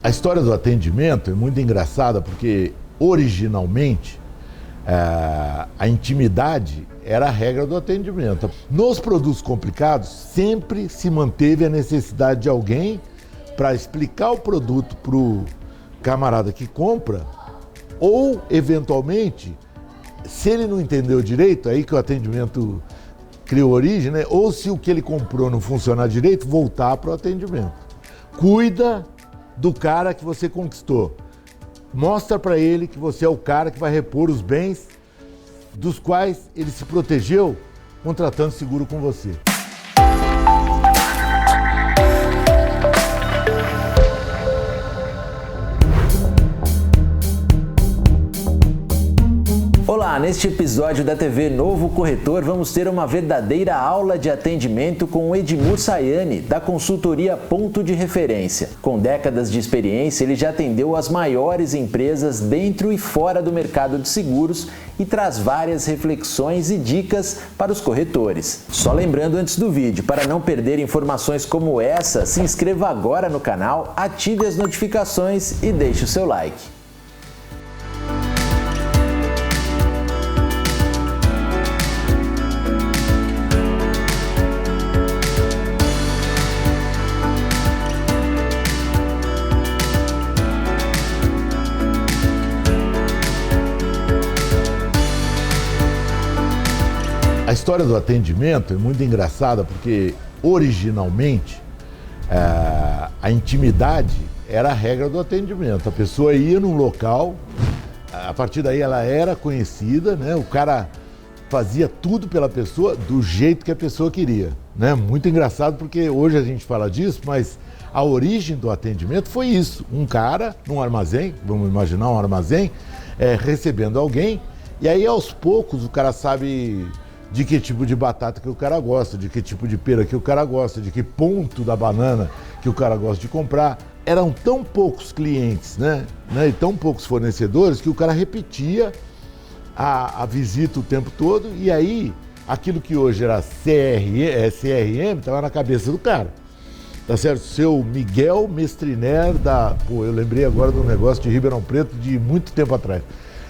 A história do atendimento é muito engraçada porque, originalmente, a intimidade era a regra do atendimento. Nos produtos complicados, sempre se manteve a necessidade de alguém para explicar o produto para o camarada que compra, ou, eventualmente, se ele não entendeu direito, aí que o atendimento criou origem, né? Ou se o que ele comprou não funcionar direito, voltar para o atendimento. Cuida do cara que você conquistou. Mostra para ele que você é o cara que vai repor os bens dos quais ele se protegeu contratando seguro com você. Olá, neste episódio da TV Novo Corretor vamos ter uma verdadeira aula de atendimento com o Edmur Sayani, da consultoria Ponto de Referência. Com décadas de experiência, ele já atendeu as maiores empresas dentro e fora do mercado de seguros e traz várias reflexões e dicas para os corretores. Só lembrando antes do vídeo, para não perder informações como essa, se inscreva agora no canal, ative as notificações e deixe o seu like. A história do atendimento é muito engraçada porque, originalmente, a intimidade era a regra do atendimento. A pessoa ia num local, a partir daí ela era conhecida, né? O cara fazia tudo pela pessoa do jeito que a pessoa queria, né? Muito engraçado porque hoje a gente fala disso, mas a origem do atendimento foi isso. Um cara num armazém, vamos imaginar um armazém, recebendo alguém, e aí aos poucos o cara sabe de que tipo de batata que o cara gosta, de que tipo de pera que o cara gosta, de que ponto da banana que o cara gosta de comprar. Eram tão poucos clientes, né? E tão poucos fornecedores que o cara repetia a visita o tempo todo, e aí aquilo que hoje era CRM estava na cabeça do cara. Tá certo? Seu Miguel Mestriner eu lembrei agora do negócio de Ribeirão Preto de muito tempo atrás.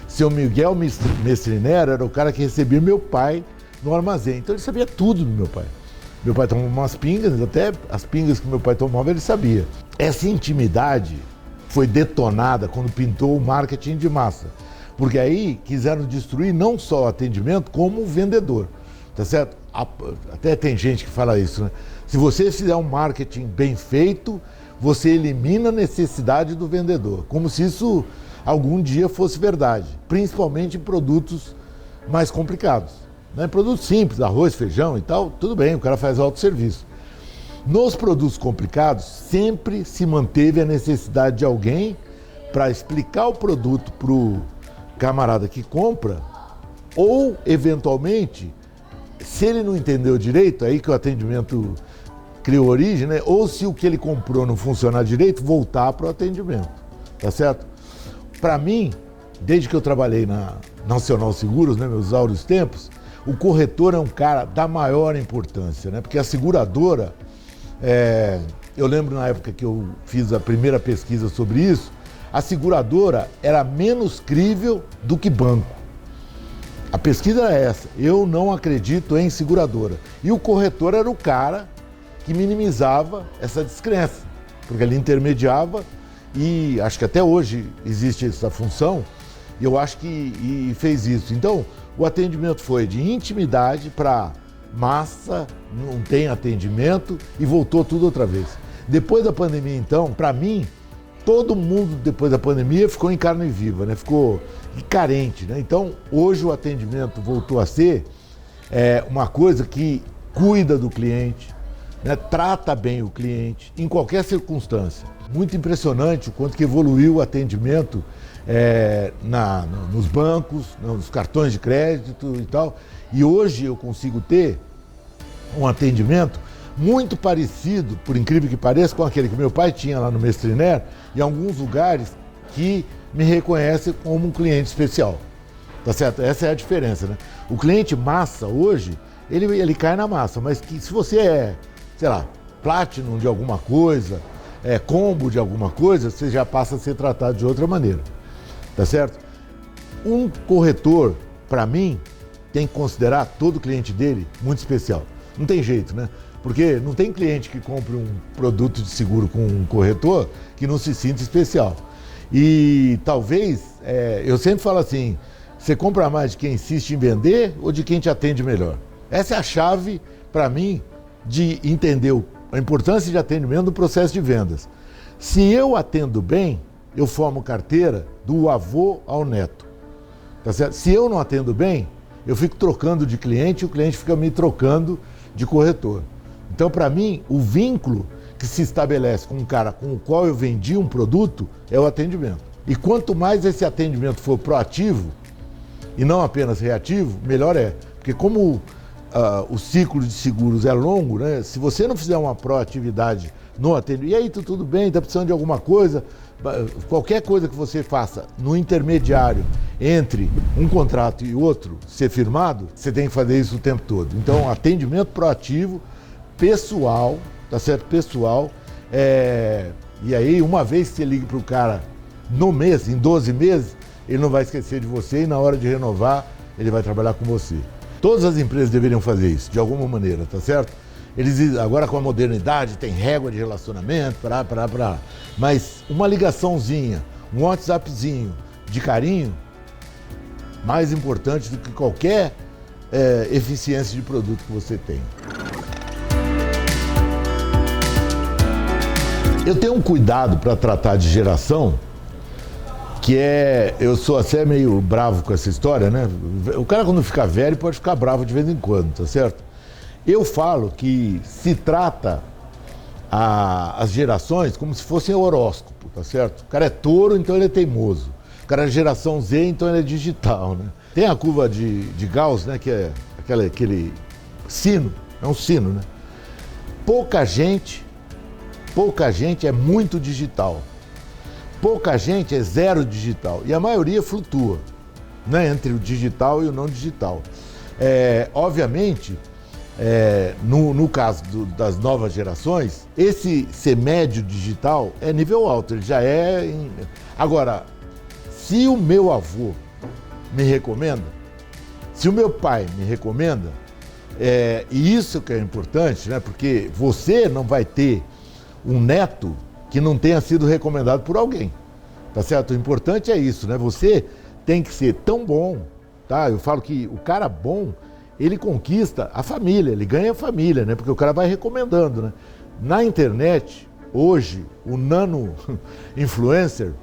Seu Miguel Mestriner era o cara que recebia meu pai no armazém. Então ele sabia tudo do meu pai. Meu pai tomava umas pingas, até as pingas que meu pai tomava ele sabia. Essa intimidade foi detonada quando pintou o marketing de massa. Porque aí quiseram destruir não só o atendimento, como o vendedor. Tá certo? Até tem gente que fala isso, né? Se você fizer um marketing bem feito, você elimina a necessidade do vendedor. Como se isso algum dia fosse verdade. Principalmente em produtos mais complicados. Né? Produtos simples, arroz, feijão e tal, tudo bem, o cara faz autosserviço. Nos produtos complicados, sempre se manteve a necessidade de alguém para explicar o produto para o camarada que compra, ou, eventualmente, se ele não entendeu direito, aí que o atendimento criou origem, né? Ou se o que ele comprou não funcionar direito, voltar para o atendimento, tá certo? Para mim, desde que eu trabalhei na Nacional Seguros, né, meus áureos tempos, o corretor é um cara da maior importância, né? Porque a seguradora, eu lembro na época que eu fiz a primeira pesquisa sobre isso, a seguradora era menos crível do que banco. A pesquisa era essa, eu não acredito em seguradora. E o corretor era o cara que minimizava essa descrença, porque ele intermediava, e acho que até hoje existe essa função, e eu acho que fez isso. Então, o atendimento foi de intimidade para massa, não tem atendimento, e voltou tudo outra vez. Depois da pandemia, então, para mim, todo mundo depois da pandemia ficou em carne viva, né? Ficou carente, né? Então, hoje o atendimento voltou a ser uma coisa que cuida do cliente, né? Trata bem o cliente em qualquer circunstância. Muito impressionante o quanto que evoluiu o atendimento nos bancos, nos cartões de crédito e tal. E hoje eu consigo ter um atendimento muito parecido, por incrível que pareça, com aquele que meu pai tinha lá no Mestriner, em alguns lugares que me reconhecem como um cliente especial. Tá certo? Essa é a diferença, né? O cliente massa hoje, ele cai na massa, mas que se você sei lá, Platinum de alguma coisa, combo de alguma coisa, você já passa a ser tratado de outra maneira, tá certo? Um corretor, para mim, tem que considerar todo cliente dele muito especial. Não tem jeito, né? Porque não tem cliente que compre um produto de seguro com um corretor que não se sinta especial. E talvez, eu sempre falo assim, você compra mais de quem insiste em vender ou de quem te atende melhor? Essa é a chave, para mim, de entender a importância de atendimento no processo de vendas. Se eu atendo bem, eu formo carteira do avô ao neto. Tá certo? Se eu não atendo bem, eu fico trocando de cliente e o cliente fica me trocando de corretor. Então, para mim, o vínculo que se estabelece com um cara com o qual eu vendi um produto é o atendimento. E quanto mais esse atendimento for proativo e não apenas reativo, melhor é. Porque como o ciclo de seguros é longo, né? Se você não fizer uma proatividade no atendimento, e aí tudo bem, está precisando de alguma coisa, qualquer coisa que você faça no intermediário entre um contrato e outro ser firmado, você tem que fazer isso o tempo todo. Então, atendimento proativo, pessoal, tá certo? Pessoal, e aí uma vez que você liga para o cara no mês, em 12 meses, ele não vai esquecer de você e na hora de renovar, ele vai trabalhar com você. Todas as empresas deveriam fazer isso, de alguma maneira, tá certo? Eles agora com a modernidade tem régua de relacionamento, mas uma ligaçãozinha, um WhatsAppzinho de carinho, mais importante do que qualquer eficiência de produto que você tem. Eu tenho um cuidado para tratar de geração, que eu sou até meio bravo com essa história, né? O cara quando fica velho pode ficar bravo de vez em quando, tá certo? Eu falo que se trata as gerações como se fossem horóscopo, tá certo? O cara é touro, então ele é teimoso. O cara é geração Z, então ele é digital, né? Tem a curva de Gauss, né? Que é aquele sino, é um sino, né? Pouca gente é muito digital. Pouca gente é zero digital. E a maioria flutua, né? Entre o digital e o não digital. Obviamente, no caso das novas gerações, esse ser médio digital é nível alto, ele já é... Agora, se o meu avô me recomenda, se o meu pai me recomenda, e isso que é importante, né? Porque você não vai ter um neto que não tenha sido recomendado por alguém, tá certo? O importante é isso, né? Você tem que ser tão bom, tá? Eu falo que o cara bom, ele conquista a família, ele ganha a família, né? Porque o cara vai recomendando, né? Na internet, hoje, o nano influencer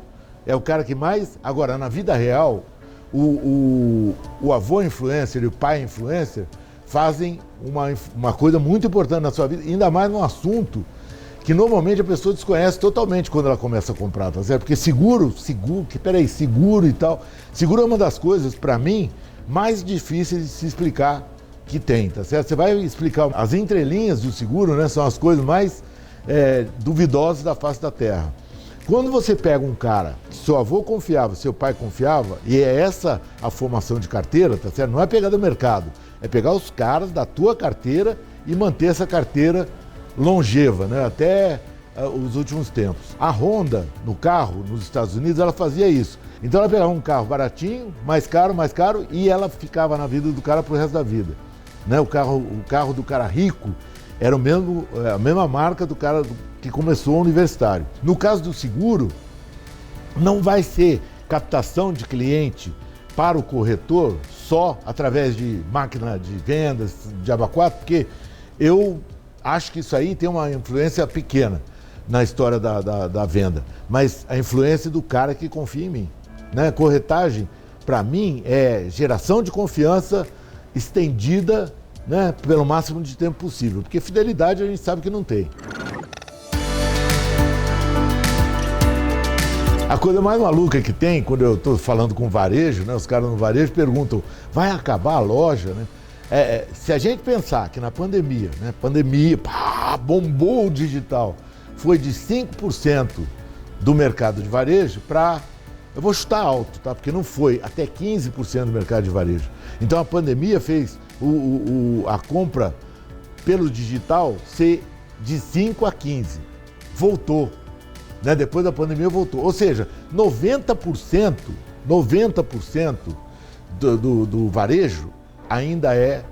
é o cara que mais... Agora, na vida real, o avô influencer e o pai influencer fazem uma coisa muito importante na sua vida, ainda mais num assunto que normalmente a pessoa desconhece totalmente quando ela começa a comprar, tá certo? Porque seguro e tal. Seguro é uma das coisas, para mim, mais difíceis de se explicar que tem, tá certo? Você vai explicar as entrelinhas do seguro, né? São as coisas mais duvidosas da face da terra. Quando você pega um cara que seu avô confiava, seu pai confiava, e é essa a formação de carteira, tá certo? Não é pegar do mercado, é pegar os caras da tua carteira e manter essa carteira longeva, né? Até os últimos tempos. A Honda, no carro, nos Estados Unidos, ela fazia isso. Então ela pegava um carro baratinho, mais caro, e ela ficava na vida do cara pro resto da vida. Né? O carro do cara rico era a mesma marca do cara que começou universitário. No caso do seguro, não vai ser captação de cliente para o corretor só através de máquina de vendas, de abacuado, porque eu acho que isso aí tem uma influência pequena na história da venda, mas a influência do cara que confia em mim. Né? Corretagem, para mim, é geração de confiança estendida, né, pelo máximo de tempo possível, porque fidelidade a gente sabe que não tem. A coisa mais maluca que tem, quando eu estou falando com varejo, né, os caras no varejo perguntam, vai acabar a loja? Né? Se a gente pensar que na pandemia, né, bombou o digital, foi de 5% do mercado de varejo para, eu vou chutar alto, tá? Porque não foi, até 15% do mercado de varejo. Então a pandemia fez a compra pelo digital ser de 5 a 15. Voltou. né? Depois da pandemia voltou. Ou seja, 90% do varejo ainda é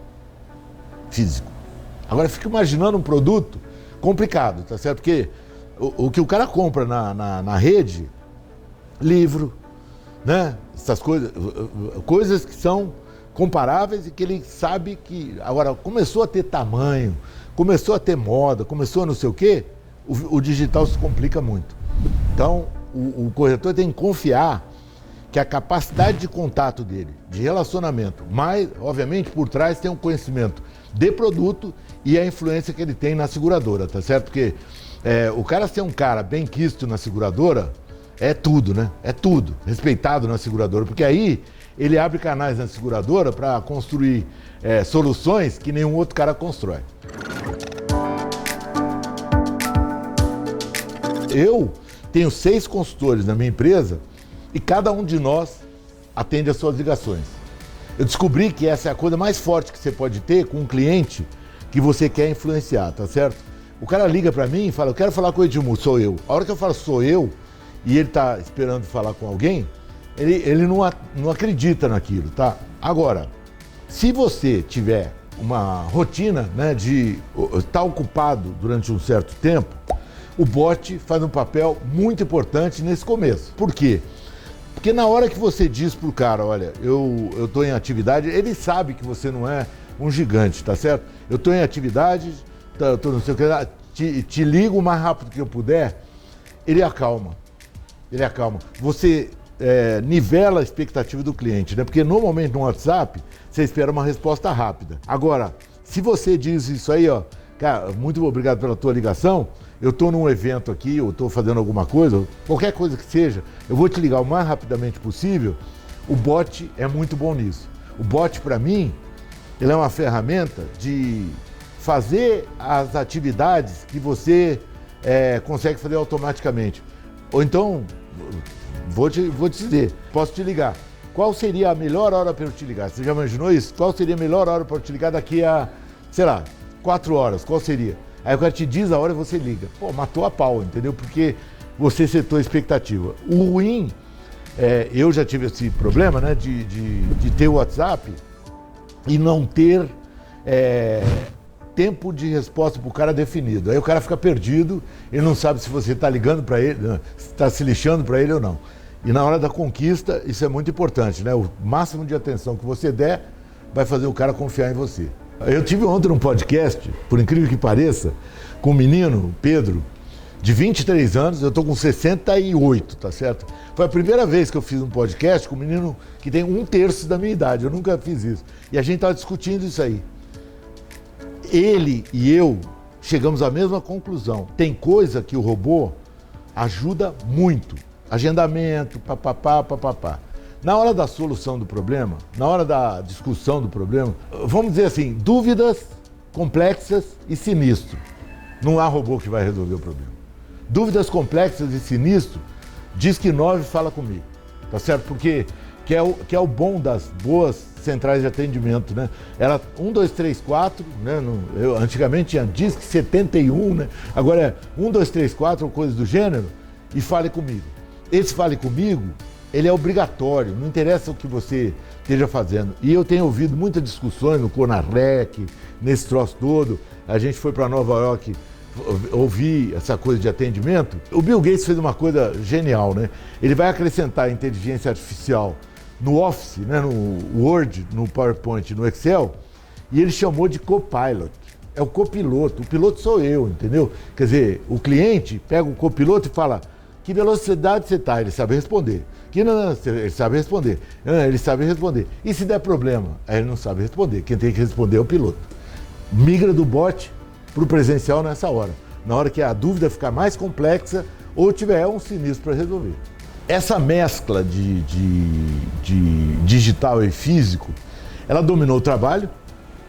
físico. Agora fica imaginando um produto complicado, tá certo? Porque o que o cara compra na rede, livro, né? Essas coisas que são comparáveis e que ele sabe que... Agora, começou a ter tamanho, começou a ter moda, começou a não sei o quê, o digital se complica muito. Então, o corretor tem que confiar que a capacidade de contato dele, de relacionamento, mas, obviamente, por trás tem um conhecimento de produto e a influência que ele tem na seguradora, tá certo? Porque o cara ser um cara bem quisto na seguradora é tudo, né? É tudo, respeitado na seguradora, porque aí ele abre canais na seguradora para construir soluções que nenhum outro cara constrói. Eu tenho 6 consultores na minha empresa e cada um de nós atende as suas ligações. Eu descobri que essa é a coisa mais forte que você pode ter com um cliente que você quer influenciar, tá certo? O cara liga para mim e fala, eu quero falar com o Edmur, sou eu. A hora que eu falo sou eu e ele tá esperando falar com alguém, ele não acredita naquilo, tá? Agora, se você tiver uma rotina, né, de estar ocupado durante um certo tempo, o bot faz um papel muito importante nesse começo. Por quê? Porque na hora que você diz pro cara, olha, eu estou em atividade, ele sabe que você não é um gigante, tá certo? Eu estou em atividade, tô não sei o que, te ligo o mais rápido que eu puder, ele acalma. Você nivela a expectativa do cliente, né? Porque normalmente no WhatsApp você espera uma resposta rápida. Agora, se você diz isso aí, ó, cara, muito obrigado pela tua ligação, eu estou num evento aqui, eu estou fazendo alguma coisa, qualquer coisa que seja, eu vou te ligar o mais rapidamente possível, o bot é muito bom nisso. O bot, para mim, ele é uma ferramenta de fazer as atividades que você consegue fazer automaticamente. Ou então, vou te dizer, posso te ligar. Qual seria a melhor hora para eu te ligar? Você já imaginou isso? Qual seria a melhor hora para eu te ligar daqui a, sei lá, 4 horas? Qual seria? Aí o cara te diz a hora e você liga. Pô, matou a pau, entendeu? Porque você setou a expectativa. O ruim, eu já tive esse problema, né, de ter o WhatsApp e não ter tempo de resposta para o cara definido. Aí o cara fica perdido, ele não sabe se você está ligando para ele, se está se lixando para ele ou não. E na hora da conquista, isso é muito importante, né? O máximo de atenção que você der vai fazer o cara confiar em você. Eu tive ontem um podcast, por incrível que pareça, com um menino, Pedro, de 23 anos, eu estou com 68, tá certo? Foi a primeira vez que eu fiz um podcast com um menino que tem 1/3 da minha idade, eu nunca fiz isso. E a gente estava discutindo isso aí. Ele e eu chegamos à mesma conclusão. Tem coisa que o robô ajuda muito. Agendamento, papapá. Na hora da solução do problema, na hora da discussão do problema, vamos dizer assim, dúvidas complexas e sinistro. Não há robô que vai resolver o problema. Dúvidas complexas e sinistro, diz que 9 fala comigo, tá certo? Porque que é o bom das boas centrais de atendimento, né? Era 1, 2, 3, 4, né? Antigamente tinha Disque 71, né? Agora é 1, 2, 3, 4 ou coisas do gênero e fale comigo. Esse fale comigo, ele é obrigatório, não interessa o que você esteja fazendo. E eu tenho ouvido muitas discussões no Conarec, nesse troço todo. A gente foi para Nova York ouvir essa coisa de atendimento. O Bill Gates fez uma coisa genial, né? Ele vai acrescentar a inteligência artificial no Office, né? No Word, no PowerPoint, no Excel, e ele chamou de Copilot. É o copiloto. O piloto sou eu, entendeu? Quer dizer, o cliente pega o copiloto e fala: que velocidade você está? Ele sabe responder. Ele sabe responder. Ele sabe responder. E se der problema? Aí ele não sabe responder. Quem tem que responder é o piloto. Migra do bot para o presencial nessa hora. Na hora que a dúvida ficar mais complexa ou tiver um sinistro para resolver. Essa mescla de digital e físico, ela dominou o trabalho,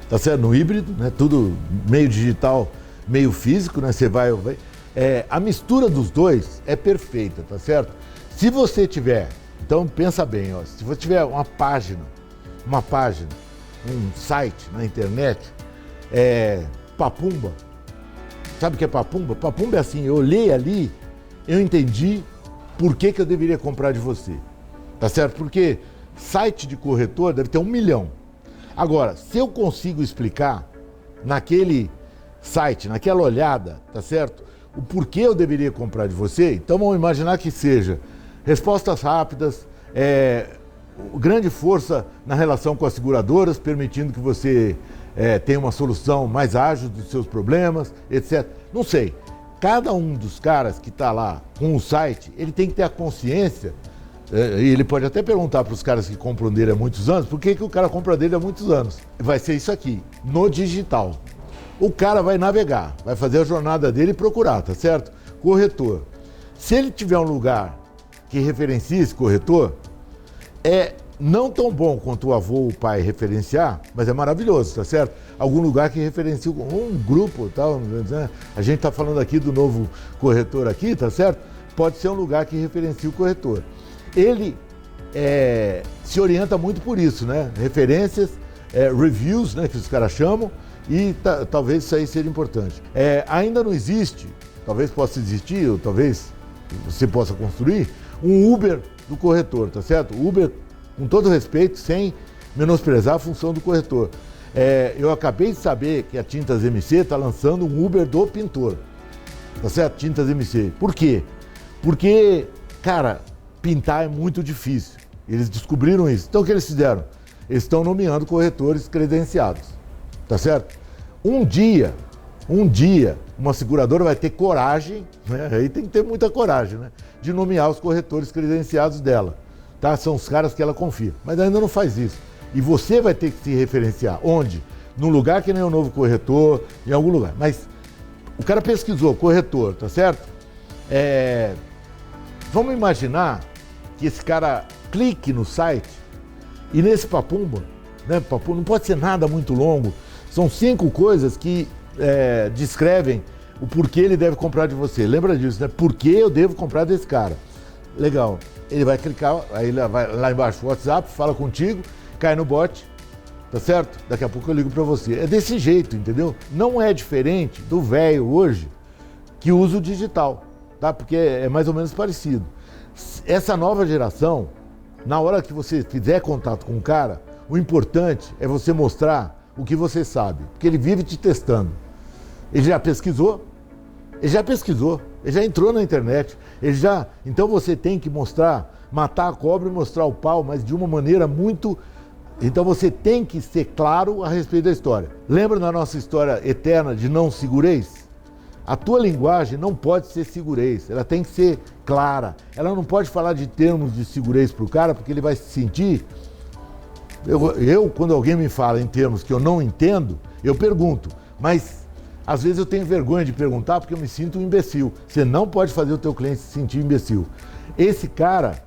tá certo? No híbrido, né? Tudo meio digital, meio físico, né? Você vai... a mistura dos dois é perfeita, tá certo? Se você tiver, então pensa bem, ó, se você tiver uma página, um site na internet, Papumba, sabe o que é Papumba? Papumba é assim, eu olhei ali eu entendi por que eu deveria comprar de você. Tá certo? Porque site de corretor deve ter 1 milhão. Agora, se eu consigo explicar naquele site, naquela olhada, tá certo? O porquê eu deveria comprar de você, então vamos imaginar que seja respostas rápidas, grande força na relação com as seguradoras, permitindo que você tenha uma solução mais ágil dos seus problemas, etc. Não sei. Cada um dos caras que está lá com o site, ele tem que ter a consciência, e ele pode até perguntar para os caras que compram dele há muitos anos, por que o cara compra dele há muitos anos? Vai ser isso aqui, no digital. O cara vai navegar, vai fazer a jornada dele e procurar, tá certo? Corretor. Se ele tiver um lugar que referencie esse corretor, é não tão bom quanto o avô ou o pai referenciar, mas é maravilhoso, tá certo? Algum lugar que referencie um grupo, tal, né? A gente tá falando aqui do novo corretor aqui, tá certo? Pode ser um lugar que referencie o corretor. Ele se orienta muito por isso, né? Referências, reviews, né, que os caras chamam, e talvez isso aí seja importante. Ainda não existe, talvez possa existir, ou talvez você possa construir, um Uber do corretor, tá certo? Uber, com todo respeito, sem menosprezar a função do corretor. Eu acabei de saber que a Tintas MC está lançando um Uber do pintor, tá certo? Tintas MC. Por quê? Porque, cara, pintar é muito difícil. Eles descobriram isso. Então o que eles fizeram? Eles estão nomeando corretores credenciados, tá certo? Um dia, uma seguradora vai ter coragem, né? Aí tem que ter muita coragem, né? De nomear os corretores credenciados dela, tá? São os caras que ela confia, mas ainda não faz isso. E você vai ter que se referenciar. Onde? Num lugar que nem o novo corretor, em algum lugar. Mas o cara pesquisou corretor, tá certo? Vamos imaginar que esse cara clique no site e nesse papumba, né? Não pode ser nada muito longo. São 5 coisas que descrevem o porquê ele deve comprar de você. Lembra disso, né? Por que eu devo comprar desse cara? Legal. Ele vai clicar, aí ele vai lá embaixo, WhatsApp, fala contigo, cai no bot, tá certo? Daqui a pouco eu ligo para você. É desse jeito, entendeu? Não é diferente do velho hoje que usa o digital, tá? Porque é mais ou menos parecido. Essa nova geração, na hora que você fizer contato com o cara, o importante é você mostrar o que você sabe, porque ele vive te testando. Ele já pesquisou, ele já entrou na internet, então você tem que mostrar, matar a cobra e mostrar o pau, mas de uma maneira muito... Então você tem que ser claro a respeito da história. Lembra da nossa história eterna de não segureis? A tua linguagem não pode ser segureis, ela tem que ser clara. Ela não pode falar de termos de segureis para o cara, porque ele vai se sentir... Quando alguém me fala em termos que eu não entendo, eu pergunto, mas às vezes eu tenho vergonha de perguntar porque eu me sinto um imbecil. Você não pode fazer o teu cliente se sentir imbecil. Esse cara,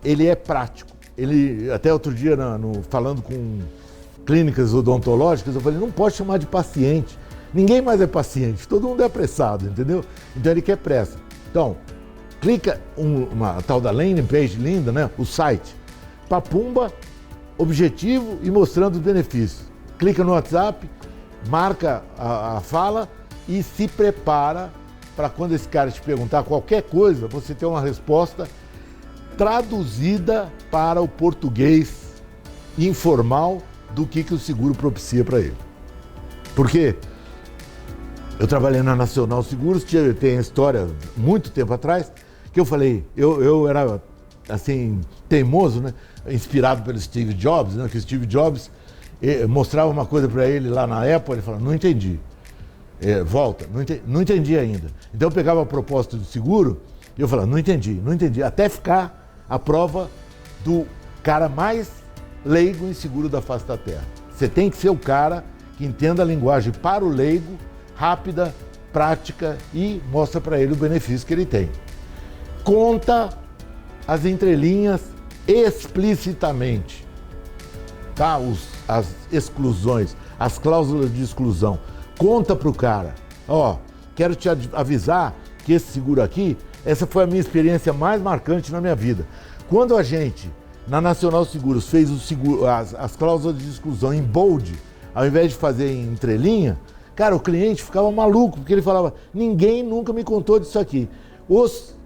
ele é prático. Ele, até outro dia, falando com clínicas odontológicas, eu falei, não pode chamar de paciente. Ninguém mais é paciente, todo mundo é apressado, entendeu? Então ele quer pressa. Então, clica uma tal da landing page linda, né? O site, papumba, objetivo e mostrando os benefícios. Clica no WhatsApp, marca a fala e se prepara para quando esse cara te perguntar qualquer coisa, você ter uma resposta traduzida para o português informal do que o seguro propicia para ele. Porque eu trabalhei na Nacional Seguros, tem a história muito tempo atrás, que eu falei, eu era assim, teimoso, né? Inspirado pelo Steve Jobs, né? Que o Steve Jobs mostrava uma coisa para ele lá na Apple, ele falava, não entendi. Volta, não entendi ainda. Então eu pegava a proposta do seguro e eu falava, não entendi, até ficar a prova do cara mais leigo em seguro da face da Terra. Você tem que ser o cara que entenda a linguagem para o leigo, rápida, prática e mostra para ele o benefício que ele tem. Conta as entrelinhas explicitamente, tá? As exclusões, as cláusulas de exclusão. Conta para o cara, quero te avisar que esse seguro aqui, essa foi a minha experiência mais marcante na minha vida. Quando a gente, na Nacional Seguros, fez as cláusulas de exclusão em bold, ao invés de fazer em entrelinha, cara, o cliente ficava maluco, porque ele falava, ninguém nunca me contou disso aqui. Os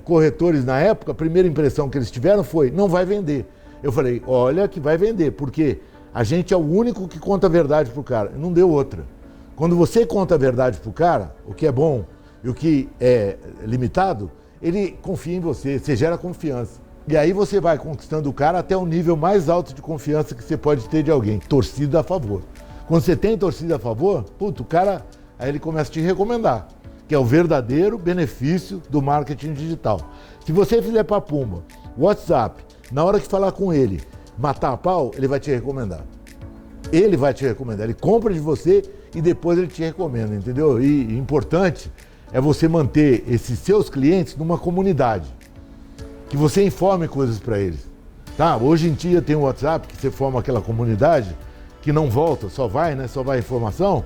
corretores na época, a primeira impressão que eles tiveram foi, não vai vender. Eu falei, olha que vai vender, porque a gente é o único que conta a verdade pro cara. Não deu outra. Quando você conta a verdade pro cara, o que é bom e o que é limitado, ele confia em você, você gera confiança. E aí você vai conquistando o cara até o nível mais alto de confiança que você pode ter de alguém. Torcida a favor. Quando você tem torcida a favor, o cara, aí ele começa a te recomendar, que é o verdadeiro benefício do marketing digital. Se você fizer pra pumba, WhatsApp, na hora que falar com ele, matar a pau, ele vai te recomendar. Ele vai te recomendar, ele compra de você e depois ele te recomenda, entendeu? E importante é você manter esses seus clientes numa comunidade, que você informe coisas para eles. Tá? Hoje em dia tem o WhatsApp, que você forma aquela comunidade, que não volta, só vai, né? Só vai informação.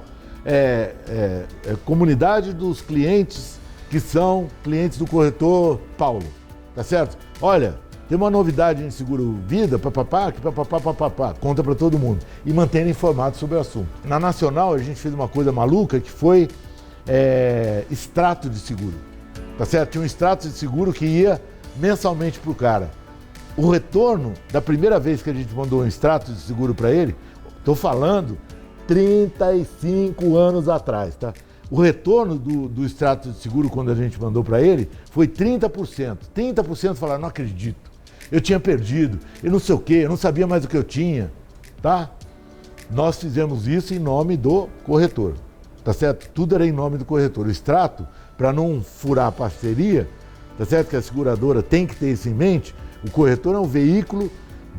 Comunidade dos clientes que são clientes do corretor Paulo, tá certo? Olha, tem uma novidade em seguro vida, conta para todo mundo e mantendo informado sobre o assunto. Na Nacional a gente fez uma coisa maluca que foi extrato de seguro, tá certo? Tinha um extrato de seguro que ia mensalmente pro cara. O retorno da primeira vez que a gente mandou um extrato de seguro para ele, tô falando 35 anos atrás, tá? O retorno do extrato de seguro, quando a gente mandou para ele, foi 30%. 30% falaram, não acredito, eu tinha perdido, eu não sei o quê, eu não sabia mais o que eu tinha, tá? Nós fizemos isso em nome do corretor, tá certo? Tudo era em nome do corretor. O extrato, para não furar a parceria, tá certo? Que a seguradora tem que ter isso em mente, o corretor é um veículo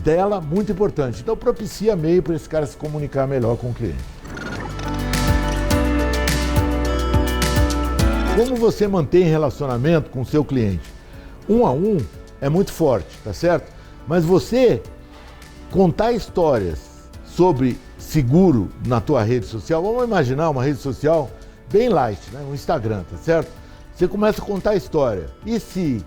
dela muito importante. Então propicia meio para esse cara se comunicar melhor com o cliente. Como você mantém relacionamento com o seu cliente? Um a um é muito forte, tá certo? Mas você contar histórias sobre seguro na tua rede social, vamos imaginar uma rede social bem light, né? Um Instagram, tá certo? Você começa a contar a história. E se,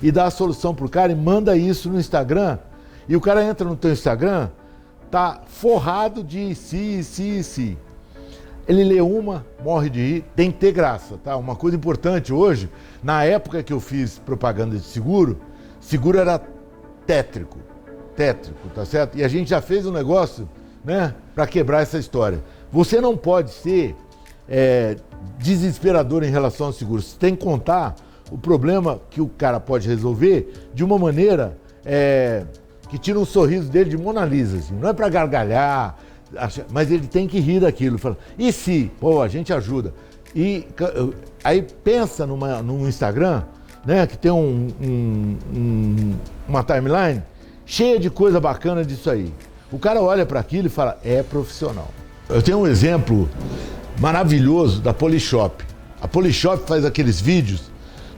e dá a solução pro cara e manda isso no Instagram, e o cara entra no teu Instagram, tá forrado de se. Ele lê uma, morre de rir, tem que ter graça, tá? Uma coisa importante hoje, na época que eu fiz propaganda de seguro era tétrico, tá certo? E a gente já fez um negócio, né, para quebrar essa história. Você não pode ser desesperador em relação ao seguro. Você tem que contar o problema que o cara pode resolver de uma maneira que tira um sorriso dele de Mona Lisa, assim. Não é para gargalhar, mas ele tem que rir daquilo. Fala, e se? Pô, a gente ajuda. E aí pensa num Instagram, né, que tem uma timeline cheia de coisa bacana disso aí. O cara olha para aquilo e fala, é profissional. Eu tenho um exemplo maravilhoso da Polishop. A Polishop faz aqueles vídeos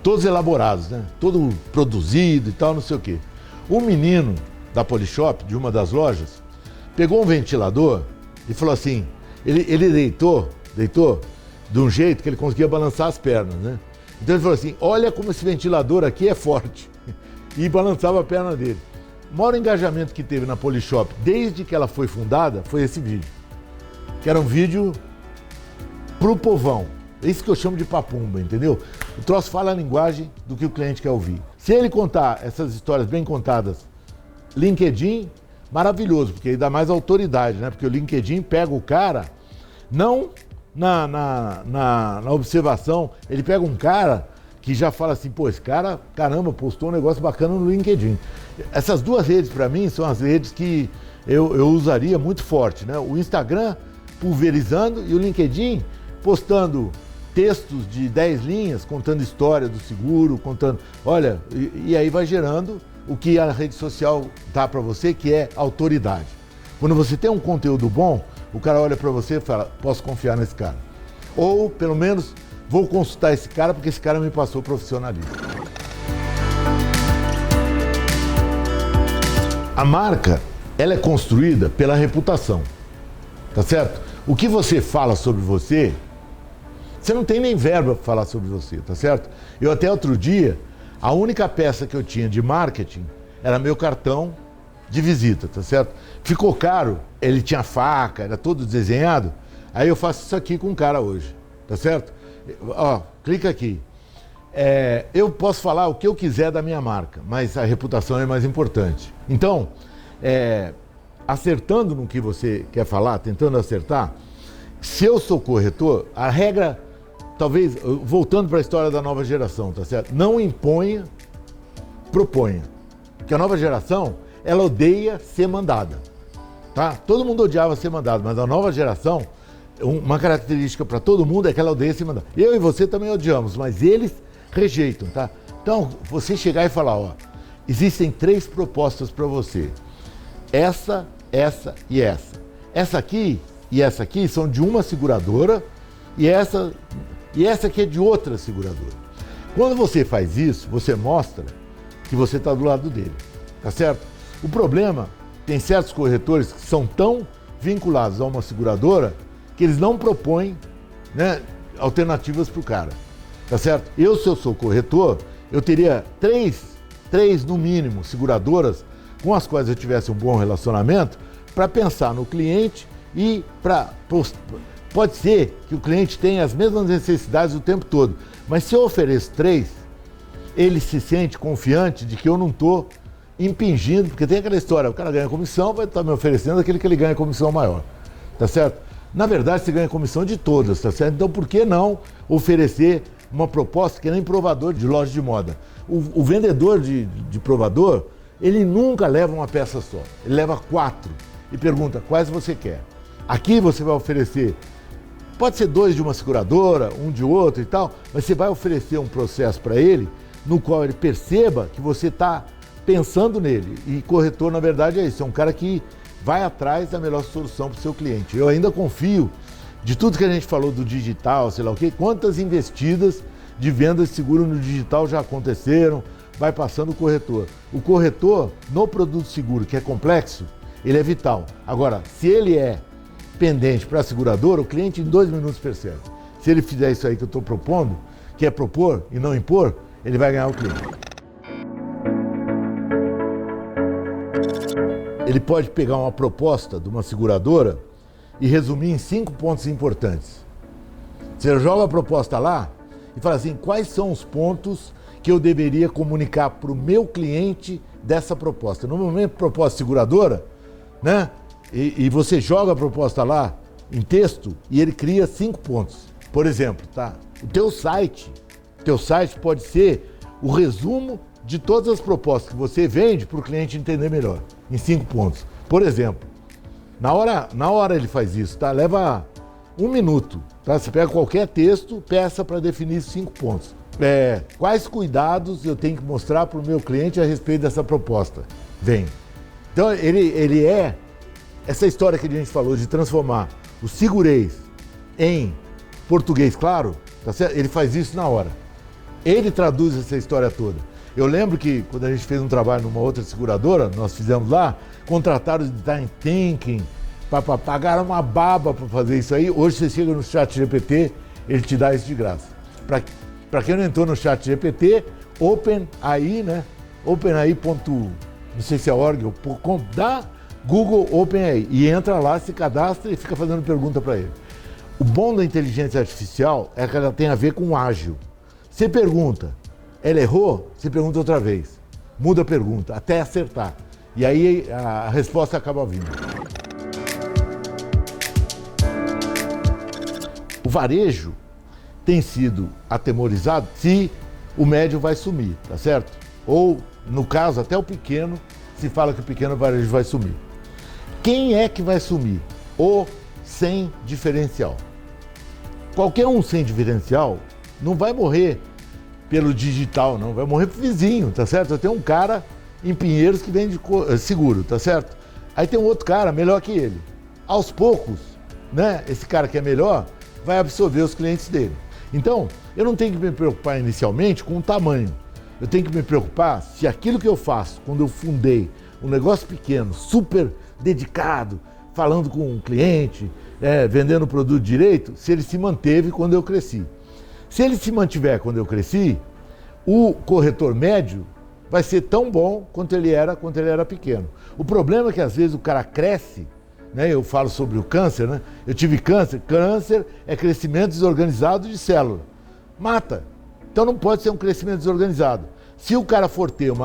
todos elaborados, né? Todo produzido e tal, não sei o quê. O menino da Polishop, de uma das lojas, pegou um ventilador e falou assim, ele deitou de um jeito que ele conseguia balançar as pernas, né? Então ele falou assim, olha como esse ventilador aqui é forte. E balançava a perna dele. O maior engajamento que teve na Polishop, desde que ela foi fundada, foi esse vídeo. Que era um vídeo pro povão. É isso que eu chamo de papumba, entendeu? O troço fala a linguagem do que o cliente quer ouvir. Se ele contar essas histórias bem contadas, LinkedIn, maravilhoso, porque aí dá mais autoridade, né? Porque o LinkedIn pega o cara, não na observação, ele pega um cara que já fala assim, pô, esse cara, caramba, postou um negócio bacana no LinkedIn. Essas duas redes, para mim, são as redes que eu usaria muito forte, né? O Instagram pulverizando e o LinkedIn postando textos de 10 linhas, contando história do seguro, contando... Olha, e aí vai gerando o que a rede social dá para você, que é autoridade. Quando você tem um conteúdo bom, o cara olha para você e fala, posso confiar nesse cara. Ou, pelo menos, vou consultar esse cara porque esse cara me passou profissionalismo. A marca, ela é construída pela reputação, tá certo? O que você fala sobre você, você não tem nem verba para falar sobre você, tá certo? Eu até outro dia, a única peça que eu tinha de marketing era meu cartão de visita, tá certo? Ficou caro, ele tinha faca, era todo desenhado. Aí eu faço isso aqui com um cara hoje, tá certo? Ó, clica aqui. Eu posso falar o que eu quiser da minha marca, mas a reputação é mais importante. Então, acertando no que você quer falar, tentando acertar, se eu sou corretor, a regra, talvez, voltando para a história da nova geração, tá certo? Não imponha, proponha. Porque a nova geração, ela odeia ser mandada, tá? Todo mundo odiava ser mandado, mas a nova geração, uma característica para todo mundo é que ela odeia ser mandada. Eu e você também odiamos, mas eles rejeitam, tá? Então, você chegar e falar, ó, existem 3 propostas para você. Essa e essa. Essa aqui e essa aqui são de uma seguradora e essa aqui é de outra seguradora. Quando você faz isso, você mostra que você está do lado dele, tá certo? O problema, tem certos corretores que são tão vinculados a uma seguradora que eles não propõem, né, alternativas para o cara, tá certo? Se eu sou corretor, eu teria três no mínimo seguradoras com as quais eu tivesse um bom relacionamento para pensar no cliente e pode ser que o cliente tenha as mesmas necessidades o tempo todo, mas se eu ofereço 3, ele se sente confiante de que eu não estou impingindo, porque tem aquela história, o cara ganha comissão, vai estar me oferecendo aquele que ele ganha comissão maior, tá certo? Na verdade, você ganha comissão de todas, tá certo? Então, por que não oferecer uma proposta que nem provador de loja de moda? O vendedor de provador, ele nunca leva uma peça só, ele leva 4 e pergunta quais você quer. Aqui você vai oferecer, pode ser 2 de uma seguradora, 1 de outra e tal, mas você vai oferecer um processo para ele no qual ele perceba que você está pensando nele. E corretor, na verdade, é isso, é um cara que vai atrás da melhor solução para o seu cliente. Eu ainda confio, de tudo que a gente falou do digital, sei lá o quê, quantas investidas de vendas de seguro no digital já aconteceram, vai passando o corretor. O corretor, no produto seguro, que é complexo, ele é vital. Agora, se ele é pendente para a seguradora, o cliente em 2 minutos percebe. Se ele fizer isso aí que eu estou propondo, que é propor e não impor, ele vai ganhar o cliente. Ele pode pegar uma proposta de uma seguradora e resumir em 5 pontos importantes. Você joga a proposta lá e fala assim, quais são os pontos que eu deveria comunicar para o meu cliente dessa proposta? Normalmente, proposta seguradora, né? E você joga a proposta lá em texto e ele cria 5 pontos. Por exemplo, tá? O teu site pode ser o resumo de todas as propostas que você vende para o cliente entender melhor, em 5 pontos. Por exemplo, na hora ele faz isso, tá? Leva 1 minuto, tá? Você pega qualquer texto, peça para definir 5 pontos. Quais cuidados eu tenho que mostrar para o meu cliente a respeito dessa proposta? Vem. Então, ele é essa história que a gente falou de transformar o segurês em português claro, tá certo? Ele faz isso na hora. Ele traduz essa história toda. Eu lembro que quando a gente fez um trabalho numa outra seguradora, nós fizemos lá, contrataram o design thinking, pagaram uma baba para fazer isso aí. Hoje você chega no ChatGPT, ele te dá isso de graça. Para quem não entrou no ChatGPT, OpenAI, né? OpenAI. Não sei se é org ou .com, dá Google OpenAI e entra lá, se cadastra e fica fazendo pergunta para ele. O bom da inteligência artificial é que ela tem a ver com ágil. Você pergunta, ela errou, você pergunta outra vez. Muda a pergunta, até acertar. E aí a resposta acaba vindo. O varejo tem sido atemorizado se o médio vai sumir, tá certo? Ou, no caso, até o pequeno, se fala que o pequeno varejo vai sumir. Quem é que vai sumir? O sem diferencial. Qualquer um sem diferencial não vai morrer pelo digital, não. Vai morrer pro vizinho, tá certo? Eu tenho um cara em Pinheiros que vende seguro, tá certo? Aí tem um outro cara melhor que ele. Aos poucos, né? Esse cara que é melhor vai absorver os clientes dele. Então, eu não tenho que me preocupar inicialmente com o tamanho. Eu tenho que me preocupar se aquilo que eu faço, quando eu fundei um negócio pequeno, super dedicado, falando com um cliente, vendendo o produto direito, se ele se manteve quando eu cresci. Se ele se mantiver quando eu cresci, o corretor médio vai ser tão bom quanto ele era pequeno. O problema é que às vezes o cara cresce, né? Eu falo sobre o câncer, né? Eu tive câncer. Câncer é crescimento desorganizado de célula. Mata. Então não pode ser um crescimento desorganizado. Se o cara for ter um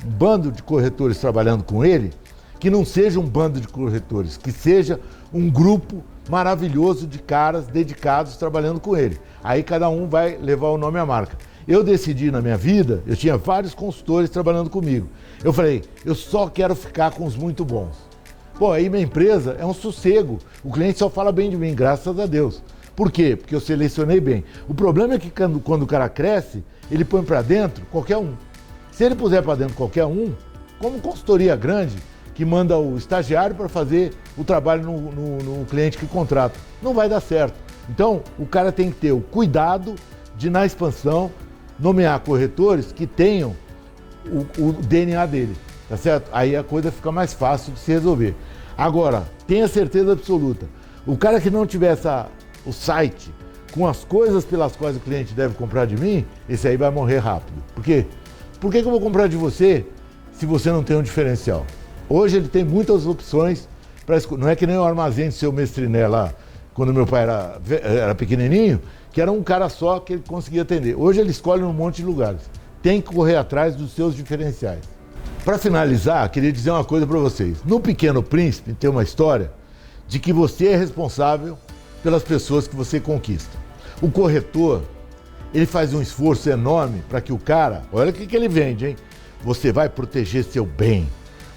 bando de corretores trabalhando com ele, que não seja um bando de corretores, que seja um grupo maravilhoso de caras dedicados trabalhando com ele. Aí cada um vai levar o nome à marca. Eu decidi na minha vida, eu tinha vários consultores trabalhando comigo. Eu falei, eu só quero ficar com os muito bons. Pô, aí minha empresa é um sossego. O cliente só fala bem de mim, graças a Deus. Por quê? Porque eu selecionei bem. O problema é que quando o cara cresce, ele põe para dentro qualquer um. Se ele puser para dentro qualquer um, como consultoria grande, que manda o estagiário para fazer o trabalho no cliente que contrata, não vai dar certo. Então, o cara tem que ter o cuidado na expansão, nomear corretores que tenham o DNA dele, tá certo? Aí a coisa fica mais fácil de se resolver. Agora, tenha certeza absoluta, o cara que não tiver o site com as coisas pelas quais o cliente deve comprar de mim, esse aí vai morrer rápido. Por quê? Por que eu vou comprar de você se você não tem um diferencial? Hoje ele tem muitas opções para escolher. Não é que nem o armazém do seu Mestriné lá, quando meu pai era pequenininho, que era um cara só que ele conseguia atender. Hoje ele escolhe um monte de lugares. Tem que correr atrás dos seus diferenciais. Para finalizar, queria dizer uma coisa para vocês. No Pequeno Príncipe tem uma história de que você é responsável pelas pessoas que você conquista. O corretor, ele faz um esforço enorme para que o cara, olha o que ele vende, hein? Você vai proteger seu bem,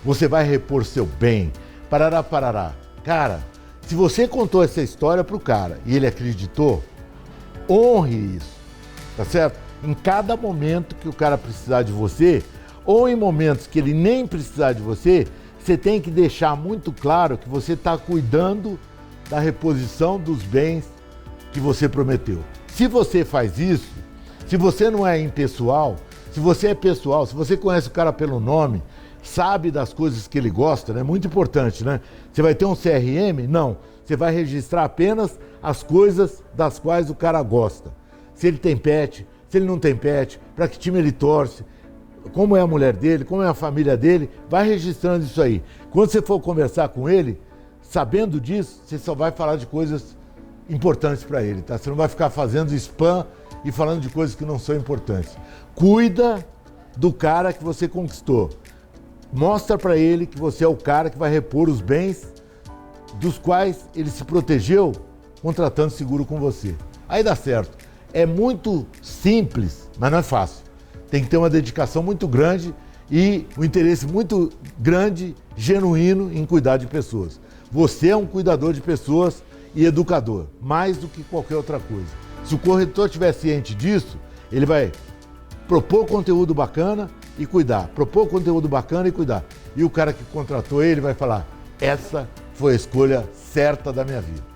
você vai repor seu bem, parará, parará. Cara, se você contou essa história pro cara e ele acreditou, honre isso, tá certo? Em cada momento que o cara precisar de você, ou em momentos que ele nem precisar de você, você tem que deixar muito claro que você está cuidando da reposição dos bens que você prometeu. Se você faz isso, se você não é impessoal, se você é pessoal, se você conhece o cara pelo nome, sabe das coisas que ele gosta, né? Muito importante, né? Você vai ter um CRM? Não. Você vai registrar apenas as coisas das quais o cara gosta. Se ele tem pet, se ele não tem pet, para que time ele torce, como é a mulher dele, como é a família dele, vai registrando isso aí. Quando você for conversar com ele, sabendo disso, você só vai falar de coisas importantes para ele, tá? Você não vai ficar fazendo spam e falando de coisas que não são importantes. Cuida do cara que você conquistou. Mostra para ele que você é o cara que vai repor os bens dos quais ele se protegeu contratando seguro com você. Aí dá certo. É muito simples, mas não é fácil. Tem que ter uma dedicação muito grande e um interesse muito grande, genuíno em cuidar de pessoas. Você é um cuidador de pessoas e educador, mais do que qualquer outra coisa. Se o corretor estiver ciente disso, ele vai propor conteúdo bacana e cuidar, propor conteúdo bacana e cuidar. E o cara que contratou ele vai falar, essa foi a escolha certa da minha vida.